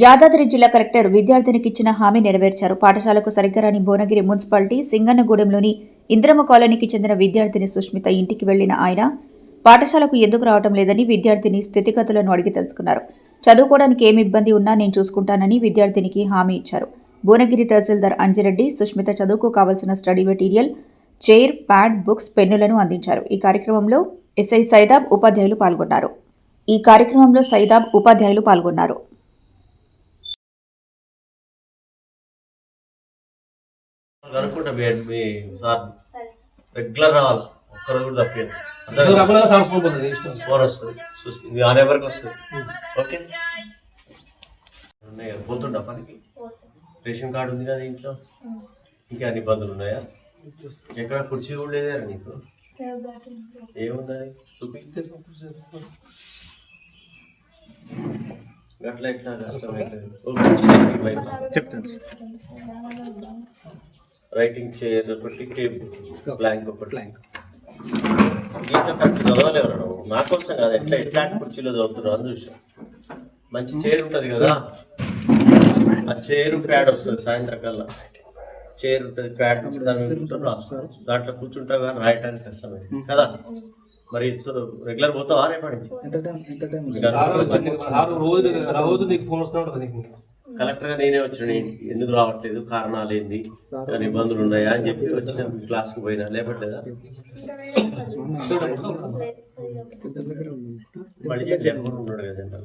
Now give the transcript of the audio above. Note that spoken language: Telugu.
యాదాద్రి జిల్లా కలెక్టర్ విద్యార్థినికి ఇచ్చిన హామీ నెరవేర్చారు. పాఠశాలకు సరిగ్గా రాని భువనగిరి మున్సిపాలిటీ సింగన్నగూడెంలోని ఇంద్రమ్మ కాలనీకి చెందిన విద్యార్థిని సుష్మిత ఇంటికి వెళ్లిన ఆయన పాఠశాలకు ఎందుకు రావటం లేదని విద్యార్థిని స్థితిగతులను అడిగి తెలుసుకున్నారు. చదువుకోవడానికి ఏమి ఇబ్బంది ఉన్నా నేను చూసుకుంటానని విద్యార్థినికి హామీ ఇచ్చారు. భువనగిరి తహసీల్దార్ అంజిరెడ్డి సుష్మిత చదువుకు కావలసిన study material, chair, pad, books, పెన్నులను అందించారు. ఈ కార్యక్రమంలో ఎస్ఐ సైదాబ్ ఉపాధ్యాయులు పాల్గొన్నారు. అనుకుంటా మీ సార్ రెగ్యులర్ రావాలి, ఒక్కరోజు కూడా తప్పేది ఫోన్ వస్తుంది ఆ నెంబర్కి వస్తుంది. ఓకే పోతుండా పనికి? రేషన్ కార్డు ఉంది కదా ఇంట్లో, ఇంకా అన్ని ఇబ్బందులు ఉన్నాయా? ఎక్కడ కుర్చీ కూడా లేదే నీకు? ఏముందని చూపిస్తే అట్లా ఎట్లా కష్టమైతుంది. చెప్తాను. రైటింగ్ చైర్ ఒకటి, టేబుల్, బ్లాంక్ ఒకటి. దీంట్లో కరెక్ట్ చదవలేరు నువ్వు, నా కోసం కాదు, ఎట్లాంటి కుర్చీలో చదువుతున్నావు అని చూసా. మంచి చైర్ ఉంటుంది కదా, ఆ చైర్ ప్యాడ్ వస్తుంది. సాయంత్రం కల్లా చైర్ ఉంటుంది, ప్యాడ్ రాసుకోవాలి. దాంట్లో కూర్చుంటావు కానీ రాయటానికి కష్టమైంది కదా. మరి రెగ్యులర్ పోతావా రేపటి నుంచి? కలెక్టర్ గా నేనే వచ్చిన, ఎందుకు రావట్లేదు, కారణాలు ఏంది, ఏమైనా ఇబ్బందులు ఉన్నాయా అని చెప్పి వచ్చిన. క్లాస్కి పోయినా లేపట్లేదా? మళ్ళీ ఉన్నాడు కదండి.